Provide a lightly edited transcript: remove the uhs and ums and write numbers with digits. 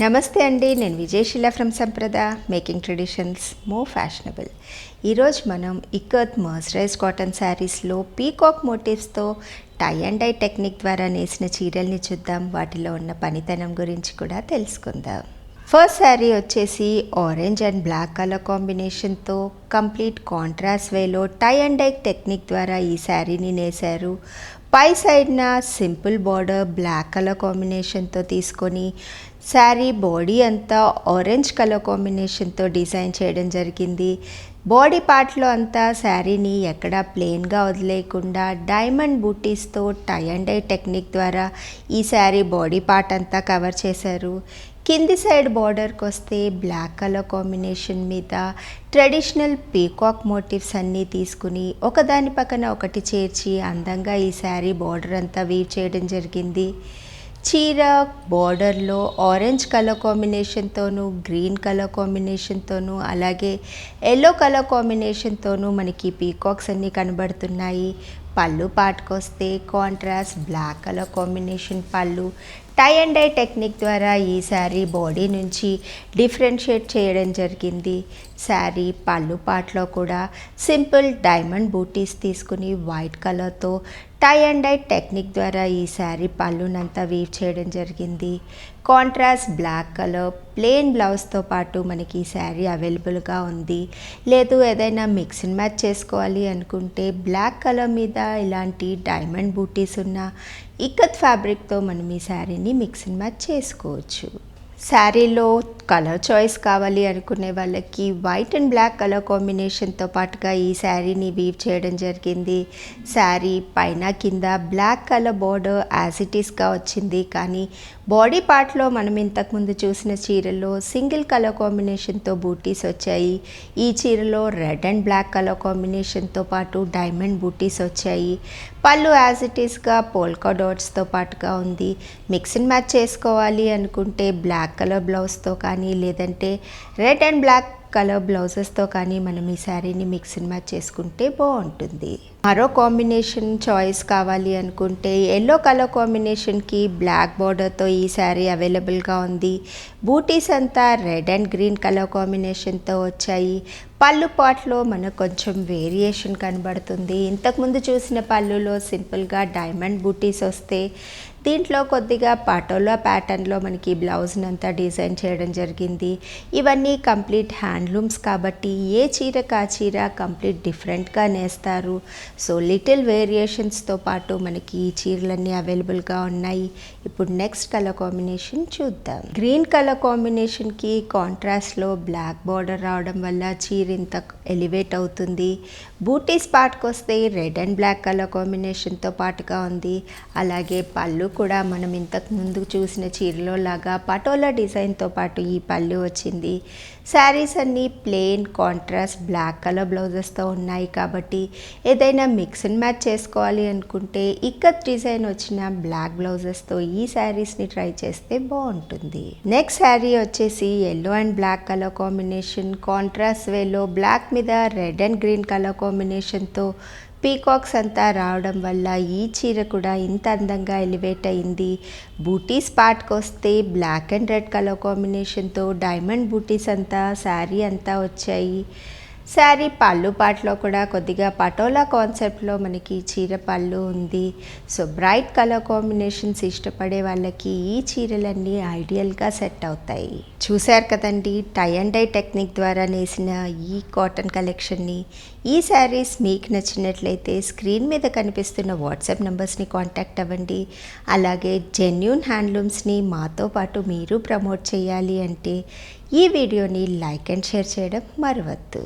నమస్తే అండి, నేను Vijayasheela from Sampradha making traditions more fashionable. ఈరోజు మనం ఇక్కత్ మర్సరైజ్ కాటన్ శారీస్లో పీకాక్ మోటివ్స్తో టై అండ్ డై టెక్నిక్ ద్వారా నేసిన చీరల్ని చూద్దాం. వాటిలో ఉన్న పనితనం గురించి కూడా తెలుసుకుందాం. ఫస్ట్ శారీ వచ్చేసి ఆరెంజ్ అండ్ బ్లాక్ కలర్ కాంబినేషన్తో కంప్లీట్ కాంట్రాస్ట్ వేలో టై అండ్ డై టెక్నిక్ ద్వారా ఈ శారీని నేశారు. పై సైడ్న సింపుల్ బార్డర్ బ్లాక్ కలర్ కాంబినేషన్తో తీసుకొని శారీ బాడీ అంతా ఆరెంజ్ కలర్ కాంబినేషన్తో డిజైన్ చేయడం జరిగింది. బాడీ పార్ట్లో అంతా శారీని ఎక్కడా ప్లెయిన్గా వదిలేయకుండా డైమండ్ బూటీస్తో టై అండ్ డై టెక్నిక్ ద్వారా ఈ శారీ బాడీ పార్ట్ అంతా కవర్ చేశారు. కింది సైడ్ బార్డర్కి వస్తే బ్లాక్ కలర్ కాంబినేషన్ మీద ట్రెడిషనల్ పీకాక్ మోటివ్స్ అన్నీ తీసుకుని ఒకదాని పక్కన ఒకటి చేర్చి అందంగా ఈ శారీ బార్డర్ అంతా వీవ్ చేయడం జరిగింది. చీర బార్డర్లో ఆరెంజ్ కలర్ కాంబినేషన్తోనూ గ్రీన్ కలర్ కాంబినేషన్తోనూ అలాగే ఎల్లో కలర్ కాంబినేషన్తోనూ మనకి పీకాక్స్ అన్నీ కనబడుతున్నాయి. పళ్ళు పాటుకొస్తే కాంట్రాస్ట్ బ్లాక్ కలర్ కాంబినేషన్ పళ్ళు. టై అండ్ డై టెక్నిక్ ద్వారా ఈ శారీ బాడీ నుంచి డిఫరెన్షియేట్ చేయడం జరిగింది. శారీ పళ్ళు పాటలో కూడా సింపుల్ డైమండ్ బూటీస్ తీసుకుని వైట్ కలర్తో టై అండ్ డై టెక్నిక్ ద్వారా ఈ శారీ పళ్ళునంతా వీవ్ చేయడం జరిగింది. కాంట్రాస్ట్ బ్లాక్ కలర్ ప్లెయిన్ బ్లౌజ్తో పాటు మనకి ఈ శారీ అవైలబుల్గా ఉంది. లేదు ఏదైనా మిక్స్ అండ్ మ్యాచ్ చేసుకోవాలి అనుకుంటే బ్లాక్ కలర్ మీద ఇలాంటి డైమండ్ బూటీస్ ఉన్న ఇక్కత్ ఫ్యాబ్రిక్తో మనం ఈ శారీని మిక్స్ అండ్ మ్యాచ్ చేసుకోవచ్చు. శారీలో కలర్ చాయిస్ కావాలి అనుకునే వాళ్ళకి వైట్ అండ్ బ్లాక్ కలర్ కాంబినేషన్తో పాటుగా ఈ శారీని వీవ్ చేయడం జరిగింది. శారీ పైన కింద black colour border as it ఈస్గా వచ్చింది. కానీ బాడీ పార్ట్లో మనం ఇంతకుముందు చూసిన చీరలో సింగిల్ కలర్ కాంబినేషన్తో బూటీస్ వచ్చాయి. ఈ చీరలో రెడ్ అండ్ బ్లాక్ కలర్ కాంబినేషన్తో పాటు డైమండ్ బూటీస్ వచ్చాయి. పళ్ళు యాజ్ ఇట్ ఈస్గా పోల్కా డాట్స్తో పాటుగా ఉంది. మిక్స్ అండ్ మ్యాచ్ చేసుకోవాలి అనుకుంటే బ్లాక్ కలర్ బ్లౌజ్తో కానీ లేదంటే రెడ్ అండ్ బ్లాక్ కలర్ బ్లౌజెస్తో కానీ మనం ఈ శారీని మిక్స్ అండ్ మ్యాచ్ చేసుకుంటే బాగుంటుంది. మరో కాంబినేషన్ చాయిస్ కావాలి అనుకుంటే ఎల్లో కలర్ కాంబినేషన్కి బ్లాక్ బార్డర్తో ఈ శారీ అవైలబుల్గా ఉంది. బూటీస్ అంతా రెడ్ అండ్ గ్రీన్ కలర్ కాంబినేషన్తో వచ్చాయి. పళ్ళు పాట్లో మనకు కొంచెం వేరియేషన్ కనబడుతుంది. ఇంతకుముందు చూసిన పళ్ళులో సింపుల్గా డైమండ్ బూటీస్ వస్తే దీంట్లో కొద్దిగా పటోలా ప్యాటర్న్లో మనకి బ్లౌజ్నంతా డిజైన్ చేయడం జరిగింది. ఇవన్నీ కంప్లీట్ హ్యాండ్లూమ్స్ కాబట్టి ఏ చీరకు ఆ చీర కంప్లీట్ డిఫరెంట్గా నేస్తారు. సో లిటిల్ వేరియేషన్స్తో పాటు మనకి ఈ చీరలన్నీ అవైలబుల్గా ఉన్నాయి. ఇప్పుడు నెక్స్ట్ కలర్ కాంబినేషన్ చూద్దాం. గ్రీన్ కలర్ కాంబినేషన్కి కాంట్రాస్ట్లో బ్లాక్ బార్డర్ రావడం వల్ల చీర ఇంత ఎలివేట్ అవుతుంది. బూటీస్ పార్ట్కి వస్తే రెడ్ అండ్ బ్లాక్ కలర్ కాంబినేషన్తో పాటుగా ఉంది. అలాగే పళ్ళు కూడా మనం ఇంతకు ముందు చూసిన చీరలో లాగా పటోలా డిజైన్తో పాటు ఈ పళ్ళు వచ్చింది. శారీస్ అన్నీ ప్లెయిన్ కాంట్రాస్ట్ బ్లాక్ కలర్ బ్లౌజెస్తో ఉన్నాయి కాబట్టి ఏదైనా మిక్స్ అండ్ మ్యాచ్ చేసుకోవాలి అనుకుంటే ఇక్కత్ డిజైన్ వచ్చిన బ్లాక్ బ్లౌజెస్తో ఈ శారీస్ని ట్రై చేస్తే బాగుంటుంది. నెక్స్ట్ శారీ వచ్చేసి yellow and black colour combination contrast వేలో బ్లాక్ మీద రెడ్ అండ్ గ్రీన్ కలర్ కాంబినేషన్తో పీకాక్స్ అంతా రావడం వల్ల ఈ చీర కూడా ఇంత అందంగా ఎలివేట్ అయింది. బూటీస్ పార్ట్కి వస్తే బ్లాక్ అండ్ రెడ్ కలర్ కాంబినేషన్తో డైమండ్ బూటీస్ అంతా శారీ అంతా వచ్చాయి. శారీ పళ్ళు పాటలో కూడా కొద్దిగా పటోలా కాన్సెప్ట్లో మనకి చీర పళ్ళు ఉంది. సో బ్రైట్ కలర్ కాంబినేషన్స్ ఇష్టపడే వాళ్ళకి ఈ చీరలన్నీ ఐడియల్గా సెట్ అవుతాయి. చూశారు కదండి, టై అండ్ డై టెక్నిక్ ద్వారా నేసిన ఈ కాటన్ కలెక్షన్ని. ఈ శారీస్ మీకు నచ్చినట్లయితే స్క్రీన్ మీద కనిపిస్తున్న వాట్సాప్ నెంబర్స్ని కాంటాక్ట్ అవ్వండి. అలాగే జెన్యూన్ హ్యాండ్లూమ్స్ని మాతో పాటు మీరు ప్రమోట్ చేయాలి అంటే ఈ వీడియోని లైక్ అండ్ షేర్ చేయడం మరవద్దు.